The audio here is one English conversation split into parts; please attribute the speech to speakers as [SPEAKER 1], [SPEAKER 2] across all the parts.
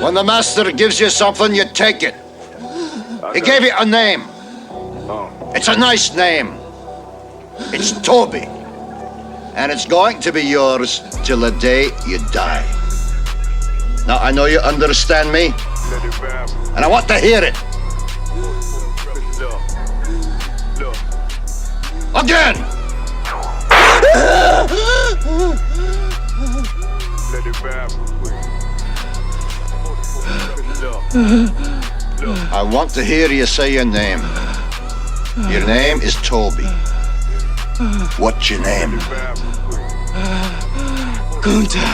[SPEAKER 1] When the master gives you something, you take it. He gave you a name. It's a nice name. It's Toby. And it's going to be yours till the day you die. Now, I know you understand me, and I want to hear it. Again! I want to hear you say your name. Your name is Toby. What's your name?
[SPEAKER 2] Kunta.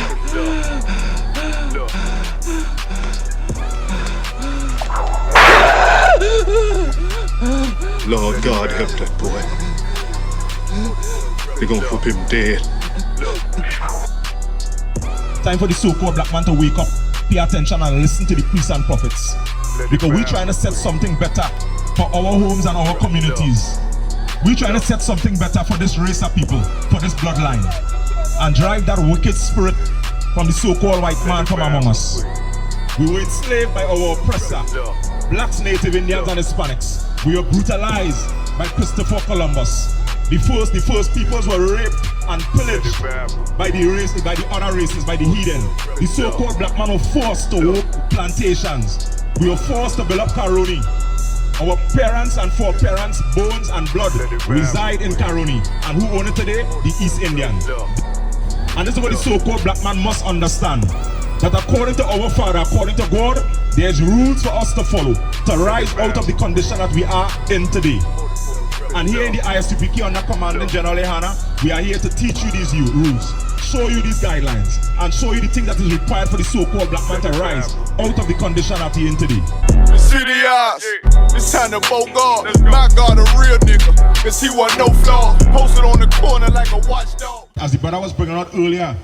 [SPEAKER 3] Lord God help that boy. They're gonna put him dead.
[SPEAKER 4] Time for the so-called black man to wake up, pay attention and listen to the priests and prophets. Because we're trying to set something better for our homes and our communities. We're trying to set something better for this race of people, for this bloodline. And drive that wicked spirit from the so-called white man from among us. We were enslaved by our oppressor, blacks, native Indians and Hispanics. We were brutalized by Christopher Columbus. The first peoples were raped and pillaged by the other races, by the heathen. The so-called black man were forced to work plantations. We were forced to build up Caroni. Our parents and foreparents, bones and blood reside in Caroni. And who own it today? The East Indians. And this is what the so-called black man must understand. That according to our Father, according to God, there's rules for us to follow, to rise out of the condition that we are in today. And here in the I.S.U.P.K under Commandant General YAHANNA, we are here to teach you these rules, show you these guidelines, and show you the things that is required for the so-called black man to rise out of the condition that he in today.
[SPEAKER 5] The city eyes, it's time to vote God. My God, a real nigga, cause he want no flaws. Posted on the corner like a watchdog.
[SPEAKER 4] As the brother was bringing out earlier,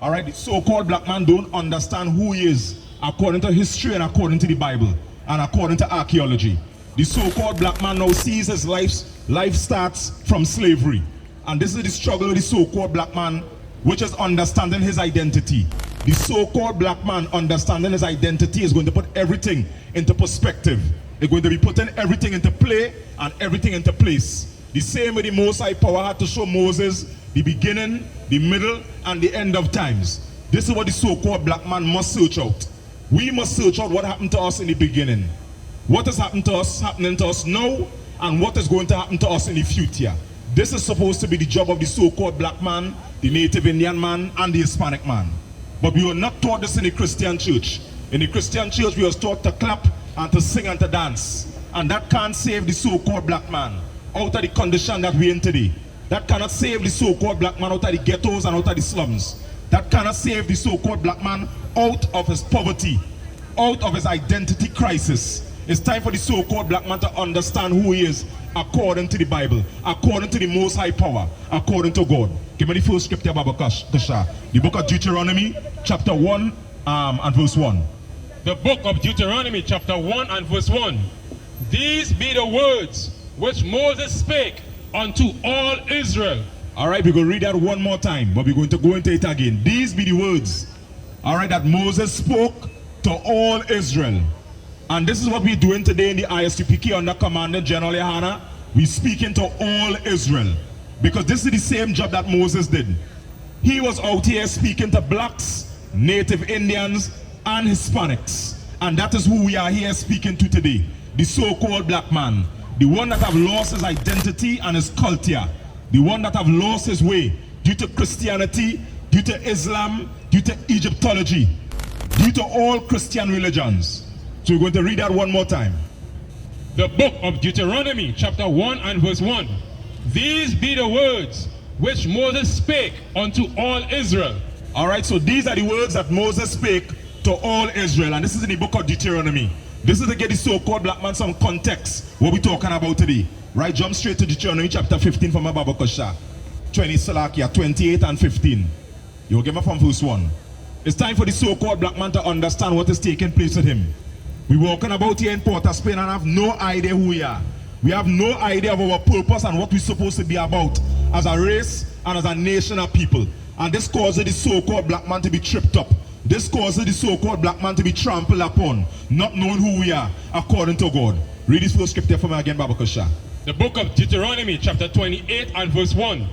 [SPEAKER 4] all right, the so-called black man don't understand who he is according to history and according to the Bible and according to archaeology. The so-called black man now sees his life starts from slavery. And this is the struggle with the so-called black man, which is understanding his identity. The so-called black man understanding his identity is going to put everything into perspective. They're going to be putting everything into play and everything into place. The same way the Most High Power had to show Moses the beginning, the middle, and the end of times. This is what the so-called black man must search out. We must search out what happened to us in the beginning. What has happened to us, happening to us now, and what is going to happen to us in the future. This is supposed to be the job of the so-called black man, the native Indian man, and the Hispanic man. But we were not taught this in the Christian church. In the Christian church, we were taught to clap and to sing and to dance. And that can't save the so-called black man out of the condition that we're in today. That cannot save the so-called black man out of the ghettos and out of the slums. That cannot save the so-called black man out of his poverty, out of his identity crisis. It's time for the so-called black man to understand who he is according to the Bible, according to the Most High Power, according to God. Give me the first scripture, Baba Kasha. The book of Deuteronomy, chapter 1 and verse 1.
[SPEAKER 6] The book of Deuteronomy, chapter 1 and verse 1. These be the words which Moses spake unto all Israel.
[SPEAKER 4] All right, we're going to read that one more time, but we're going to go into it again. These be the words, all right, that Moses spoke to all Israel. And this is what we're doing today in the I.S.U.P.K under Commandant General YAHANNA. We're speaking to all Israel. Because this is the same job that Moses did. He was out here speaking to blacks, native Indians, and Hispanics. And that is who we are here speaking to today. The so-called black man. The one that have lost his identity and his culture. The one that have lost his way due to Christianity, due to Islam, due to Egyptology, due to all Christian religions. So we're going to read that one more time.
[SPEAKER 6] The book of Deuteronomy, chapter 1 and verse 1. These be the words which Moses spake unto all Israel.
[SPEAKER 4] All right, so these are the words that Moses spake to all Israel. And this is in the book of Deuteronomy. This is to get the so-called black man some context, what we're talking about today. Right, jump straight to Deuteronomy chapter 15 from Baba Kasha. 28 and 15. You'll give me from verse 1. It's time for the so-called black man to understand what is taking place with him. We're walking about here in Port of Spain and have no idea who we are. We have no idea of our purpose and what we're supposed to be about as a race and as a nation of people. And this causes the so-called black man to be tripped up. This causes the so-called black man to be trampled upon, not knowing who we are according to God. Read this first scripture for me again, Baba Kusha.
[SPEAKER 6] The book of Deuteronomy, chapter 28 and verse 1.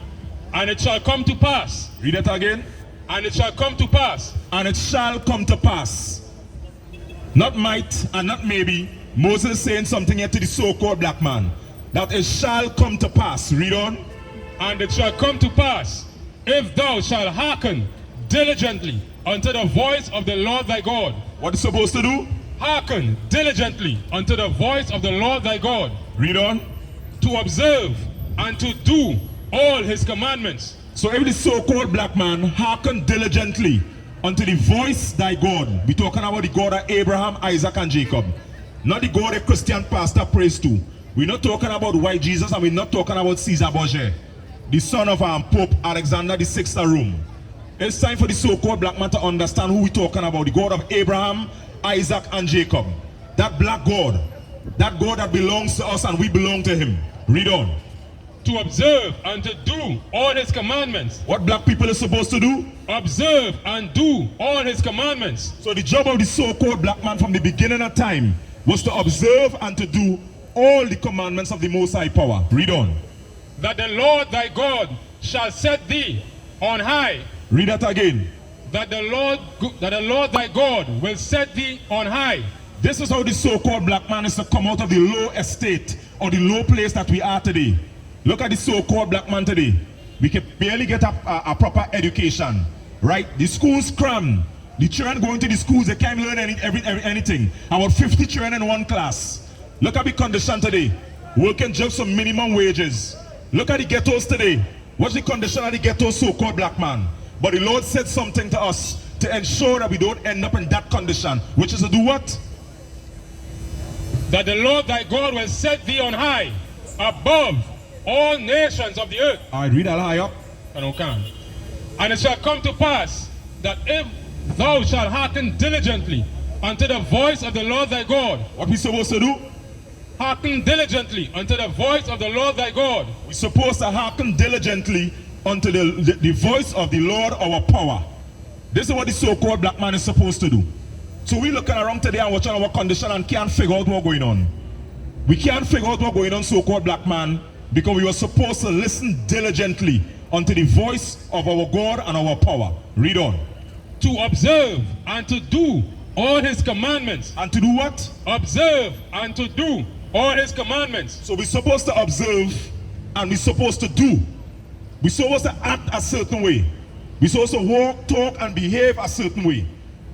[SPEAKER 6] And it shall come to pass.
[SPEAKER 4] Read it again.
[SPEAKER 6] And it shall come to pass.
[SPEAKER 4] And it shall come to pass. Not might and not maybe. Moses is saying something here to the so-called black man. That it shall come to pass. Read on.
[SPEAKER 6] And it shall come to pass, if thou shalt hearken diligently unto the voice of the Lord thy God.
[SPEAKER 4] What is supposed to do?
[SPEAKER 6] Hearken diligently unto the voice of the Lord thy God.
[SPEAKER 4] Read on.
[SPEAKER 6] To observe and to do all his commandments.
[SPEAKER 4] So if the so-called black man hearken diligently unto the voice thy God, we're talking about the God of Abraham, Isaac, and Jacob. Not the God a Christian pastor prays to. We're not talking about white Jesus, and we're not talking about Caesar Borgia, the son of Pope Alexander VI of Rome. It's time for the so-called black man to understand who we're talking about. The God of Abraham, Isaac, and Jacob. That black God. That God that belongs to us and we belong to him. Read on.
[SPEAKER 6] To observe and to do all his commandments.
[SPEAKER 4] What black people are supposed to do?
[SPEAKER 6] Observe and do all his commandments.
[SPEAKER 4] So the job of the so-called black man from the beginning of time was to observe and to do all the commandments of the Most High Power. Read on.
[SPEAKER 6] That the Lord thy God shall set thee on high.
[SPEAKER 4] Read that again.
[SPEAKER 6] That the Lord thy God will set thee on high.
[SPEAKER 4] This is how the so-called black man is to come out of the low estate or the low place that we are today. Look at the so-called black man today. We can barely get a proper education, right? The schools crammed. The children going to the schools, they can't learn anything. About 50 children in one class. Look at the condition today. Working just on minimum wages. Look at the ghettos today. What's the condition of the ghetto so-called black man? But the Lord said something to us to ensure that we don't end up in that condition, which is to do what?
[SPEAKER 6] That the Lord thy God will set thee on high, above all nations of the earth.
[SPEAKER 4] Alright, read that high up.
[SPEAKER 6] And it shall come to pass that if thou shalt hearken diligently unto the voice of the Lord thy God.
[SPEAKER 4] What we supposed to do?
[SPEAKER 6] Hearken diligently unto the voice of the Lord thy God.
[SPEAKER 4] We're supposed to hearken diligently unto the voice of the Lord our power. This is what the so-called black man is supposed to do. So we looking around today and watching our condition and can't figure out what's going on. We can't figure out what's going on, so-called black man, because we were supposed to listen diligently unto the voice of our God and our power. Read on.
[SPEAKER 6] To observe and to do all his commandments.
[SPEAKER 4] And to do what?
[SPEAKER 6] Observe and to do all his commandments.
[SPEAKER 4] So we're supposed to observe and we're supposed to do. We're supposed to act a certain way. We're supposed to walk, talk, and behave a certain way.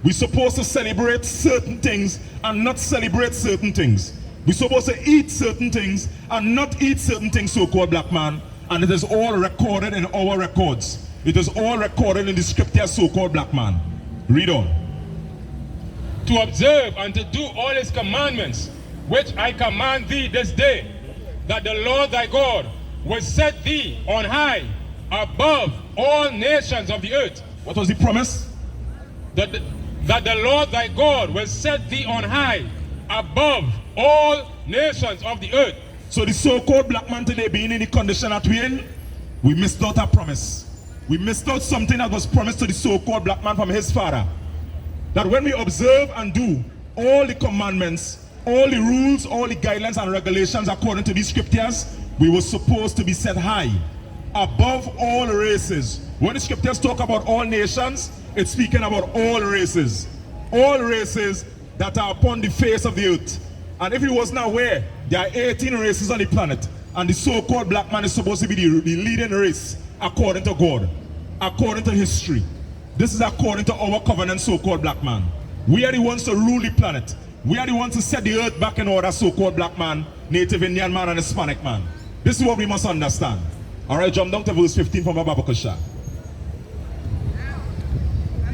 [SPEAKER 4] We're supposed to celebrate certain things and not celebrate certain things. We're supposed to eat certain things and not eat certain things, so-called black man. And it is all recorded in our records. It is all recorded in the scripture, so-called black man. Read on.
[SPEAKER 6] To observe and to do all his commandments, which I command thee this day, that the Lord thy God will set thee on high above all nations of the earth.
[SPEAKER 4] What was the promise?
[SPEAKER 6] That the Lord thy God will set thee on high above all nations of the earth.
[SPEAKER 4] So the so-called black man today being in the condition that we're in, we missed out a promise. We missed out something that was promised to the so-called black man from his father. That when we observe and do all the commandments, all the rules, all the guidelines and regulations according to these scriptures, we were supposed to be set high, above all races. When the scriptures talk about all nations, it's speaking about all races. All races that are upon the face of the earth. And if you wasn't aware, there are 18 races on the planet. And the so-called black man is supposed to be the leading race according to God, according to history. This is according to our covenant, so-called black man. We are the ones to rule the planet. We are the ones to set the earth back in order, so-called black man, Native Indian man, and Hispanic man. This is what we must understand. All right, jump down to verse 15 from Baba Kusha.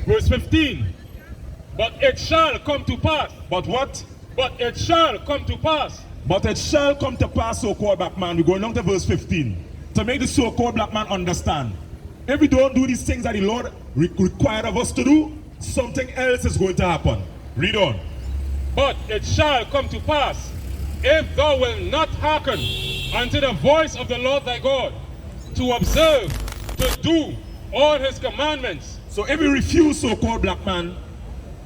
[SPEAKER 6] Verse 15. But it shall come to pass.
[SPEAKER 4] But what?
[SPEAKER 6] But it shall come to pass.
[SPEAKER 4] But it shall come to pass, so-called black man. We're going down to verse 15. To make the so-called black man understand. If we don't do these things that the Lord required of us to do, something else is going to happen. Read on.
[SPEAKER 6] But it shall come to pass, if thou wilt not hearken unto the voice of the Lord thy God, to observe, to do all his commandments.
[SPEAKER 4] So if we refuse, so-called black man,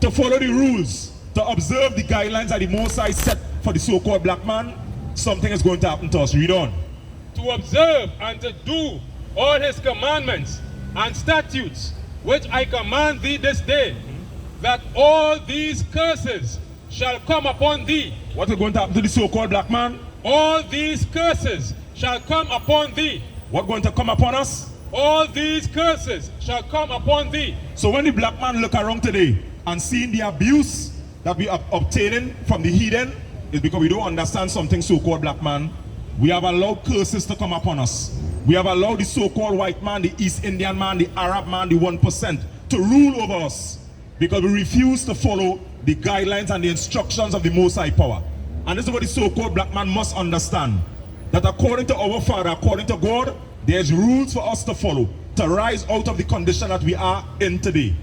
[SPEAKER 4] to follow the rules, to observe the guidelines that the Most High set for the so-called black man, something is going to happen to us. Read on.
[SPEAKER 6] To observe and to do all his commandments and statutes, which I command thee this day, that all these curses shall come upon thee.
[SPEAKER 4] What is going to happen to the so-called black man?
[SPEAKER 6] All these curses shall come upon thee.
[SPEAKER 4] What going to come upon us?
[SPEAKER 6] All these curses shall come upon thee.
[SPEAKER 4] So when the black man look around today and seeing the abuse that we are obtaining from the heathen, is because we don't understand something so-called black man. We have allowed curses to come upon us. We have allowed the so-called white man, the East Indian man, the Arab man, the 1% to rule over us because we refuse to follow the guidelines and the instructions of the Most High power. And this is what the so-called black man must understand, that according to our Father, according to God, there's rules for us to follow to rise out of the condition that we are in today.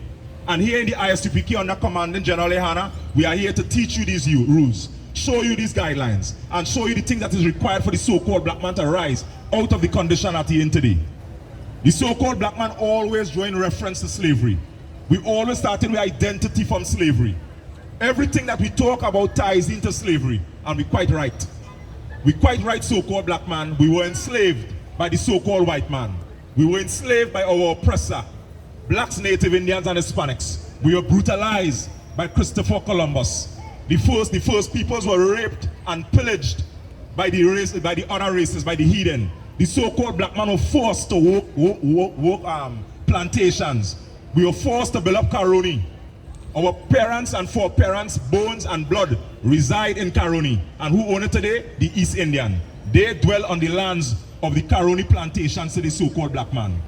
[SPEAKER 4] And here in the I.S.U.P.K under Commanding General YAHANNA, we are here to teach you these rules, show you these guidelines, and show you the things that is required for the so-called black man to rise out of the condition that he is in today. The so-called black man always drawing reference to slavery. We always started with identity from slavery. Everything that we talk about ties into slavery, and we're quite right. We're quite right, so-called black man. We were enslaved by the so-called white man. We were enslaved by our oppressor, blacks, Native Indians, and Hispanics. We were brutalized by Christopher Columbus. The first peoples were raped and pillaged by the other races, by the heathen. The so-called black man were forced to work plantations. We were forced to build up Caroni. Our parents and foreparents, bones and blood, reside in Caroni. And who own it today? The East Indian. They dwell on the lands of the Caroni plantations to the so-called black man.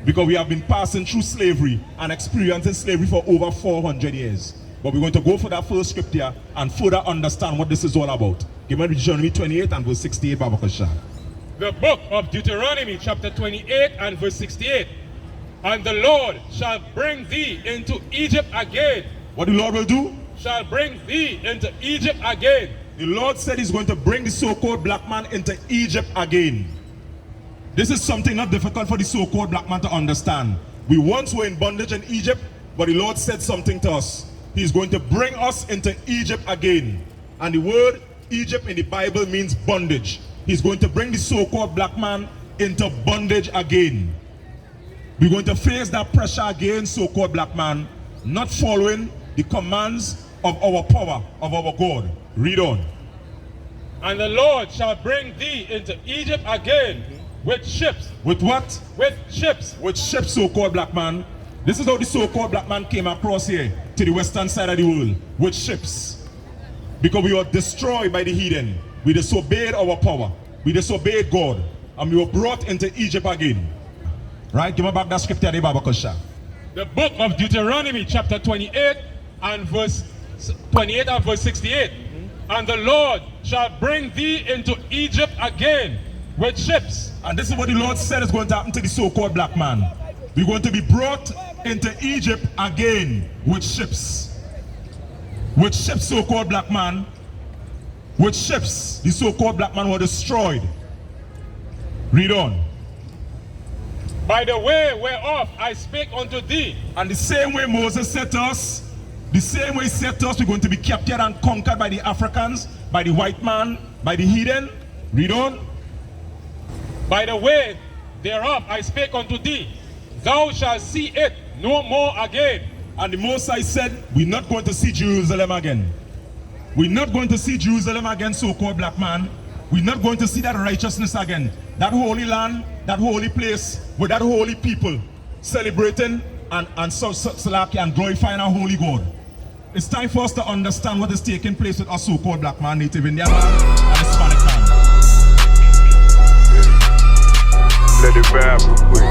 [SPEAKER 4] Because we have been passing through slavery and experiencing slavery for over 400 years. But we're going to go for that first scripture and further understand what this is all about. Give me Deuteronomy 28 and verse 68, Baba Kasha.
[SPEAKER 6] The book of Deuteronomy chapter 28 and verse 68. And the Lord shall bring thee into Egypt again.
[SPEAKER 4] What the Lord will do?
[SPEAKER 6] Shall bring thee into Egypt again.
[SPEAKER 4] The Lord said he's going to bring the so-called black man into Egypt again. This is something not difficult for the so-called black man to understand. We once were in bondage in Egypt, but the Lord said something to us. He's going to bring us into Egypt again. And the word Egypt in the Bible means bondage. He's going to bring the so-called black man into bondage again. We're going to face that pressure again, so-called black man, not following the commands of our power, of our God. Read on.
[SPEAKER 6] And the Lord shall bring thee into Egypt again with ships.
[SPEAKER 4] With what?
[SPEAKER 6] With ships.
[SPEAKER 4] With ships, so-called black man. This is how the so-called black man came across here to the western side of the world. With ships. Because we were destroyed by the heathen. We disobeyed our power. We disobeyed God. And we were brought into Egypt again. Right? Give me back that scripture there, Baba Kosha.
[SPEAKER 6] The book of Deuteronomy chapter 28 and verse 68. And the Lord shall bring thee into Egypt again with ships.
[SPEAKER 4] And this is what the Lord said is going to happen to the so-called black man. We're going to be brought into Egypt again with ships. With ships, so-called black man. With ships, the so-called black man were destroyed. Read on.
[SPEAKER 6] By the way whereof I spake unto thee.
[SPEAKER 4] And the same way Moses said to us, the same way he said to us, we're going to be captured and conquered by the Africans, by the white man, by the heathen. Read on.
[SPEAKER 6] By the way thereof I spake unto thee, thou shalt see it no more again.
[SPEAKER 4] And the Most High said, we're not going to see Jerusalem again. We're not going to see Jerusalem again, so-called black man. We're not going to see that righteousness again. That holy land, that holy place, with that holy people celebrating and glorifying our holy God. It's time for us to understand what is taking place with our so-called black man, Native Indian man, and Hispanic man.
[SPEAKER 5] Let it rap real quick.